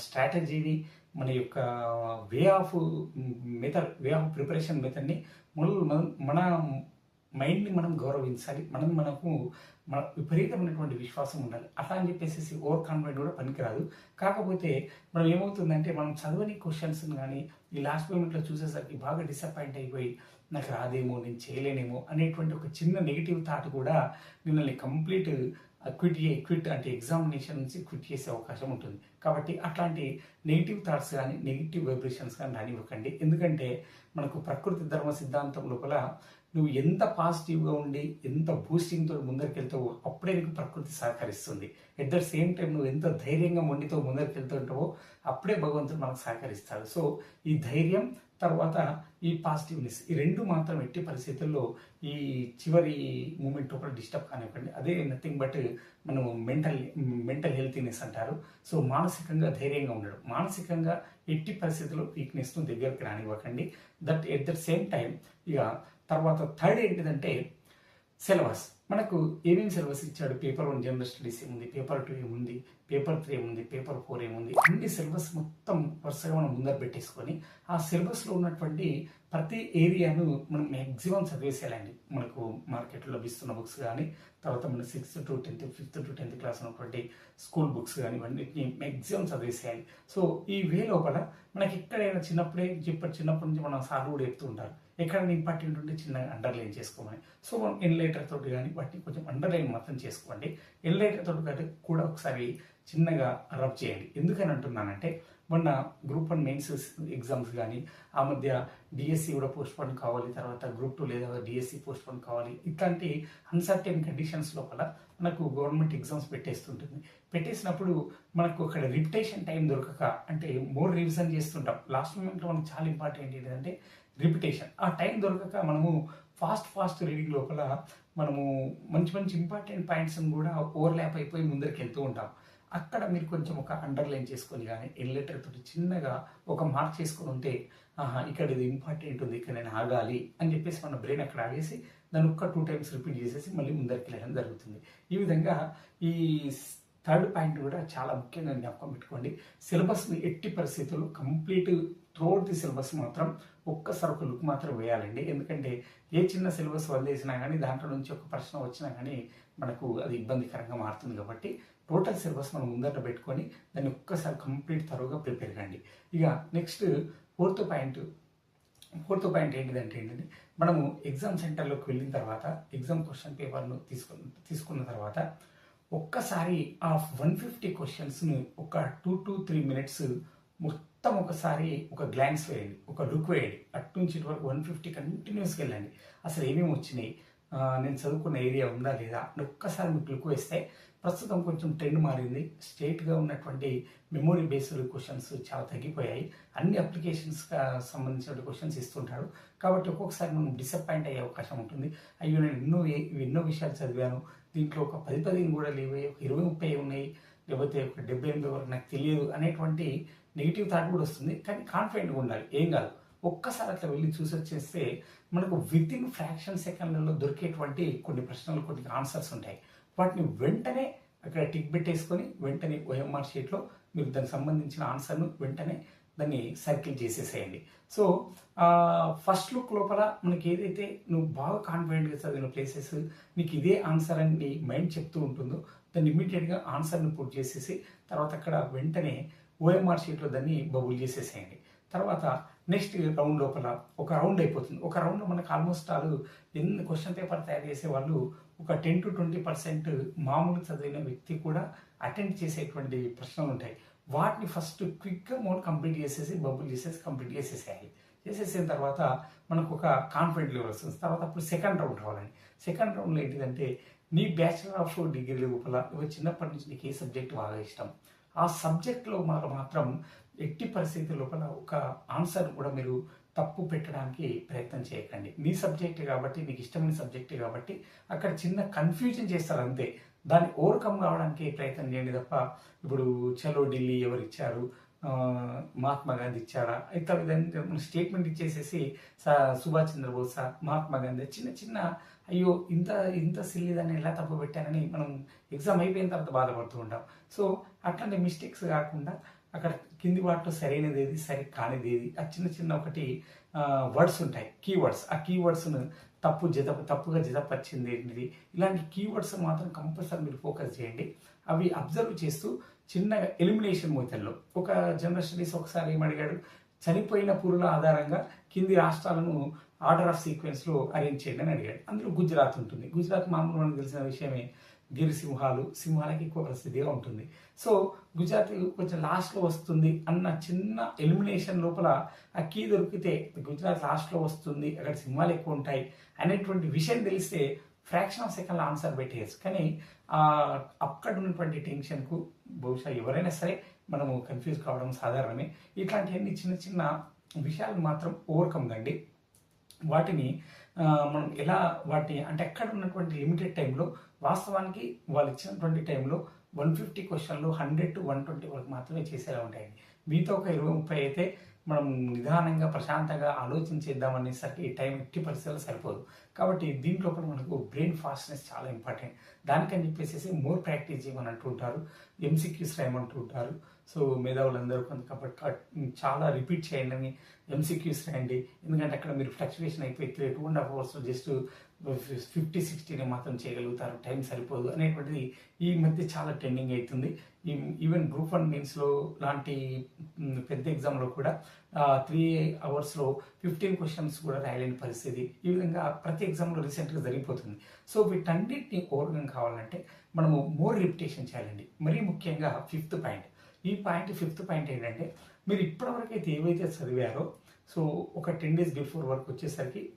స్ట్రాటజీని, మన యొక్క way of way of preparation మెథడ్ని మన మైండ్ని మనం గౌరవించాలి. మనకు మన విపరీతమైనటువంటి విశ్వాసం ఉండాలి. అట్లా అని చెప్పేసి ఓవర్ కాన్ఫిడెంట్ కూడా పనికిరాదు. కాకపోతే మనం ఏమవుతుందంటే మనం చదవని క్వశ్చన్స్ని కానీ ఈ లాస్ట్ మూమెంట్లో చూసేసరికి బాగా డిసప్పాయింట్ అయిపోయి నాకు రాదేమో, నేను చేయలేనేమో అనేటువంటి ఒక చిన్న నెగిటివ్ థాట్ కూడా మిమ్మల్ని కంప్లీట్ క్విట్ అంటే ఎగ్జామినేషన్ నుంచి క్విట్ చేసే అవకాశం ఉంటుంది. కాబట్టి అట్లాంటి నెగిటివ్ థాట్స్ కానీ నెగిటివ్ వైబ్రేషన్స్ కానీ రానివ్వకండి. ఎందుకంటే మనకు ప్రకృతి ధర్మ సిద్ధాంతం లోపల నువ్వు ఎంత పాజిటివ్గా ఉండి ఎంత బూస్టింగ్తో ముందరికెళ్తావో అప్పుడే నీకు ప్రకృతి సహకరిస్తుంది. ఎట్ ద సేమ్ టైం నువ్వు ఎంత ధైర్యంగా మొండితో ముందరికెళ్తుంటావో అప్పుడే భగవంతుడు మనకు సహకరిస్తాడు. సో ఈ ధైర్యం తర్వాత ఈ పాజిటివ్నెస్ ఈ రెండు మాత్రం ఎట్టి పరిస్థితుల్లో ఈ చివరి మూమెంట్ లోపల డిస్టర్బ్ కానివ్వండి. అదే నథింగ్ బట్ మనం మెంటల్ హెల్తీనెస్ అంటారు. సో మానసికంగా ధైర్యంగా ఉండడం, మానసికంగా ఎట్టి పరిస్థితుల్లో వీక్నెస్ను దగ్గరికి రానివ్వకండి. That at the same time ఇక తర్వాత థర్డ్ ఏంటిదంటే సిలబస్. మనకు ఏమేమి సిలబస్ ఇచ్చాడు? పేపర్ 1 జనరల్ స్టడీస్ ఏముంది, పేపర్ 2 ఏముంది, పేపర్ 3 ఏముంది, పేపర్ 4 ఏముంది, అన్ని సిలబస్ మొత్తం వరుసగా మనం ముందర పెట్టేసుకొని ఆ సిలబస్లో ఉన్నటువంటి ప్రతి ఏరియాను మనం మ్యాక్సిమం చదివేసేయాలండి. మనకు మార్కెట్లో లభిస్తున్న బుక్స్ కానీ తర్వాత మన 6th to 10th 5th to 10th class ఉన్నటువంటి స్కూల్ బుక్స్ కానీ ఇవన్నిటిని మ్యాక్సిమం చదివేసేయాలి. సో ఈ వే లోపల మనకి ఎక్కడైనా చిన్నప్పటి నుంచి మన సార్లు కూడా చెప్తూ ఉంటారు, ఎక్కడైనా ఇంపార్టెంట్ ఉంటే చిన్నగా అండర్లైన్ చేసుకోమని. సో మనం ఎన్లైటర్ తోటి కానీ వాటిని కొంచెం అండర్లైన్ మాత్రం చేసుకోండి. ఎన్లైటర్ తోటి కూడా ఒకసారి చిన్నగా రబ్ చేయండి. ఎందుకని అంటున్నానంటే మొన్న గ్రూప్ 1 మెయిన్స్ ఎగ్జామ్స్ కానీ ఆ మధ్య డిఎస్సి కూడా పోస్ట్పోన్ కావాలి, తర్వాత గ్రూప్ 2 లేదా డిఎస్సి పోస్ట్పోన్ కావాలి, ఇట్లాంటి అన్సర్టెన్ కండిషన్స్ లోపల మనకు గవర్నమెంట్ ఎగ్జామ్స్ పెట్టేసినప్పుడు మనకు అక్కడ రిపిటేషన్ టైం దొరకక అంటే మోర్ రివిజన్ చేస్తుంటాం. లాస్ట్ మూమెంట్లో మనకు చాలా ఇంపార్టెంట్ ఏంటంటే రిపిటేషన్. ఆ టైం దొరకక మనము ఫాస్ట్ రీడింగ్ లోపల మనము మంచి ఇంపార్టెంట్ పాయింట్స్ని కూడా ఓవర్లాప్ అయిపోయి ముందరికి వెళ్తూ ఉంటాం. అక్కడ మీరు కొంచెం ఒక అండర్లైన్ చేసుకొని కానీ ఎన్లెటర్ తోటి చిన్నగా ఒక మార్క్ చేసుకొని ఉంటే ఇక్కడ ఇది ఇంపార్టెంట్ ఉంది, ఇక్కడ నేను ఆగాలి అని చెప్పేసి మన బ్రెయిన్ అక్కడ ఆగేసి దాన్ని ఒక్క 2 times రిపీట్ చేసేసి మళ్ళీ ముందరికి వెళ్ళడం జరుగుతుంది. ఈ విధంగా ఈ థర్డ్ పాయింట్ కూడా చాలా ముఖ్యంగా జ్ఞాపకం పెట్టుకోండి. సిలబస్ని ఎట్టి పరిస్థితుల్లో కంప్లీట్ త్రూఅవుట్ ది సిలబస్ మాత్రం ఒక్కసారి ఒక లుక్ మాత్రం వేయాలండి. ఎందుకంటే ఏ చిన్న సిలబస్ వదిలేసినా కానీ దాంట్లో నుంచి ఒక ప్రశ్న వచ్చినా కానీ మనకు అది ఇబ్బందికరంగా మారుతుంది. కాబట్టి టోటల్ సిలబస్ మనం ముందట పెట్టుకొని దాన్ని ఒక్కసారి కంప్లీట్ తరువుగా ప్రిపేర్ కండి. ఇక నెక్స్ట్ ఫోర్త్ పాయింట్ ఏంటిదంటే మనము ఎగ్జామ్ సెంటర్లోకి వెళ్ళిన తర్వాత ఎగ్జామ్ క్వశ్చన్ పేపర్ను తీసుకున్న తర్వాత ఒక్కసారి ఆ 150 క్వశ్చన్స్ను ఒక 2 to 3 minutes మొత్తం ఒకసారి ఒక గ్లాన్స్ వేయండి, ఒక లుక్ వేయండి. అటు నుంచి ఇటు వరకు 150 కంటిన్యూస్గా వెళ్ళండి. అసలు ఏమేమి వచ్చినాయి, నేను చదువుకున్న ఏరియా ఉందా లేదా ఒక్కసారి మీకు లుక్ వేస్తే ప్రస్తుతం కొంచెం ట్రెండ్ మారింది. స్ట్రేట్గా ఉన్నటువంటి మెమొరీ బేస్డ్ క్వశ్చన్స్ చాలా తగ్గిపోయాయి. అన్ని అప్లికేషన్స్కి సంబంధించిన క్వశ్చన్స్ ఇస్తుంటాడు. కాబట్టి ఒక్కొక్కసారి మనం డిసప్పాయింట్ అయ్యే అవకాశం ఉంటుంది. అయ్యో నేను ఎన్నో విషయాలు చదివాను, దీంట్లో ఒక 10 కూడా లేవు, ఒక 20-30 ఉన్నాయి, లేకపోతే ఒక 78 వరకు నాకు తెలియదు అనేటువంటి నెగిటివ్ థాట్ కూడా వస్తుంది. కానీ కాన్ఫిడెంట్గా ఉండాలి, ఏం కాదు. ఒక్కసారి అట్లా వెళ్ళి చూసి వచ్చేస్తే మనకు వితిన్ ఫ్రాక్షన్ సెకండ్లలో దొరికేటువంటి కొన్ని ప్రశ్నలు కొన్ని ఆన్సర్స్ ఉంటాయి. వాటిని వెంటనే అక్కడ టిక్ పెట్టేసుకొని వెంటనే ఓఎంఆర్ షీట్లో మీరు దానికి సంబంధించిన ఆన్సర్ను వెంటనే దాన్ని సర్కిల్ చేసేసేయండి. సో ఫస్ట్ లుక్ లోపల మనకి ఏదైతే నువ్వు బాగా కాన్ఫిడెంట్గా చదివిన ప్లేసెస్ నీకు ఇదే ఆన్సర్ అని నీ మైండ్ చెప్తూ ఉంటుందో దాన్ని ఇమ్మీడియట్గా ఆన్సర్ని పుట్ చేసేసి తర్వాత అక్కడ వెంటనే ఓఎంఆర్ షీట్లో దాన్ని బబుల్ చేసేసేయండి. తర్వాత నెక్స్ట్ రౌండ్ లోపల ఒక రౌండ్ అయిపోతుంది. ఒక రౌండ్లో మనకు ఆల్మోస్ట్ ఎన్ని క్వశ్చన్ పేపర్ తయారు చేసే వాళ్ళు ఒక 10 to 20% మామూలు చదివిన వ్యక్తి కూడా అటెండ్ చేసేటువంటి ప్రశ్నలు ఉంటాయి. వాటిని ఫస్ట్ క్విక్గా మోడ్ కంప్లీట్ చేసేసి బబుల్ చేసేసి కంప్లీట్ చేసేసేయాలి. చేసేసిన తర్వాత మనకు ఒక కాన్ఫిడెంట్ లెవెల్ వస్తుంది. తర్వాత అప్పుడు సెకండ్ రౌండ్ రావాలండి. సెకండ్ రౌండ్లో ఏంటిదంటే నీ బ్యాచిలర్ ఆఫ్ డిగ్రీ లోపల చిన్నప్పటి నుంచి నీకు ఏ సబ్జెక్ట్ బాగా ఇష్టం, ఆ సబ్జెక్ట్లో మాత్రం ఎట్టి పరిస్థితి లోపల ఒక ఆన్సర్ కూడా మీరు తప్పు పెట్టడానికి ప్రయత్నం చేయకండి. నీ సబ్జెక్ట్ కాబట్టి, నీకు ఇష్టమైన సబ్జెక్ట్ కాబట్టి అక్కడ చిన్న కన్ఫ్యూజన్ చేస్తారు అంతే. దాన్ని ఓవర్కమ్ కావడానికి ప్రయత్నం చేయండి తప్ప ఇప్పుడు చలో ఢిల్లీ ఎవరు ఇచ్చారు, మహాత్మా గాంధీ ఇచ్చారా, ఇతర విధంగా స్టేట్మెంట్ ఇచ్చేసేసి సుభాష్ చంద్రబోస్, మహాత్మా గాంధీ చిన్న అయ్యో ఇంత సిల్లిదాన్ని ఎలా తప్పు పెట్టానని మనం ఎగ్జామ్ అయిపోయిన తర్వాత బాధపడుతూ ఉంటాం. సో అట్లాంటి మిస్టేక్స్ కాకుండా అక్కడ కింది వాటిలో సరైనది ఏది, సరి కానిది ఏది, ఆ చిన్న చిన్న ఒకటి వర్డ్స్ ఉంటాయి, కీవర్డ్స్. ఆ కీవర్డ్స్ను తప్పుగా జతపరిచింది ఏంటిది, ఇలాంటి కీవర్డ్స్ మాత్రం కంపల్సరీ మీరు ఫోకస్ చేయండి. అవి అబ్జర్వ్ చేస్తూ చిన్నగా ఎలిమినేషన్ మెథడ్లో ఒక జనరల్ స్టడీస్ ఒకసారి ఏమడిగాడు, చనిపోయిన పురుల ఆధారంగా కింది రాష్ట్రాలను ఆర్డర్ ఆఫ్ సీక్వెన్స్లో అరేంజ్ చేయండి అని అడిగాడు. అందులో గుజరాత్ ఉంటుంది. గుజరాత్ మామూలు మనకు తెలిసిన విషయమే, సింహాలకి ఎక్కువ ప్రసిద్ధిగా ఉంటుంది. సో గుజరాత్ కొంచెం లాస్ట్లో వస్తుంది అన్న చిన్న ఎలిమినేషన్ లోపల ఆ కీ దొరికితే గుజరాత్ లాస్ట్లో వస్తుంది, అక్కడ సింహాలు ఎక్కువ ఉంటాయి అనేటువంటి విషయం తెలిస్తే ఫ్రాక్షన్ ఆఫ్ సెకండ్లో ఆన్సర్ పెట్టేయచ్చు. కానీ అక్కడ ఉన్నటువంటి టెన్షన్కు బహుశా ఎవరైనా సరే మనము కన్ఫ్యూజ్ కావడం సాధారణమే. ఇట్లాంటివన్నీ చిన్న చిన్న విషయాలు మాత్రం ఓవర్కమ్ కండి. వాటిని మనం ఎలా అంటే ఎక్కడ ఉన్నటువంటి లిమిటెడ్ టైంలో, వాస్తవానికి వాళ్ళు ఇచ్చినటువంటి టైంలో 150 క్వశ్చన్లు 100 to 120 వరకు మాత్రమే చేసేలా ఉంటాయండి. మిగతా ఒక 20-30 అయితే మనం నిదానంగా ప్రశాంతంగా ఆలోచించేద్దామనేసరికి ఈ టైం ఎట్టి పరిస్థితుల్లో సరిపోదు. కాబట్టి దీంట్లో కూడా మనకు బ్రెయిన్ ఫాస్ట్నెస్ చాలా ఇంపార్టెంట్. దానికని చెప్పేసి మోర్ ప్రాక్టీస్ చేయమని అంటూ ఉంటారు, ఎంసీక్యూస్ రాయమంటూ ఉంటారు. సో మేధావులందరూ చాలా రిపీట్ చేయండి అని ఎంసీక్యూస్ రాయండి. ఎందుకంటే అక్కడ మీరు ఫ్లక్చువేషన్ అయిపోయి 2.5 hours జస్ట్ 50-60 మాత్రం చేయగలుగుతారు, టైం సరిపోదు అనేటువంటిది ఈ మధ్య చాలా ట్రెండింగ్ అవుతుంది. ఈవెన్ గ్రూప్ 1 మెయిన్స్లో లాంటి పెద్ద ఎగ్జామ్లో కూడా 3 hours 15 క్వశ్చన్స్ కూడా రాయలేని పరిస్థితి. ఈ విధంగా ప్రతి ఎగ్జామ్లో రీసెంట్గా జరిగిపోతుంది. సో వీటన్నిటిని ఓవర్కమ్ కావాలంటే మనము మోర్ రిపిటేషన్ చేయాలండి. మరీ ముఖ్యంగా ఫిఫ్త్ పాయింట్ ఏంటంటే, మీరు ఇప్పటివరకు అయితే ఏవైతే చదివారో, సో ఒక 10 days బిఫోర్ వరకు వచ్చేసరికి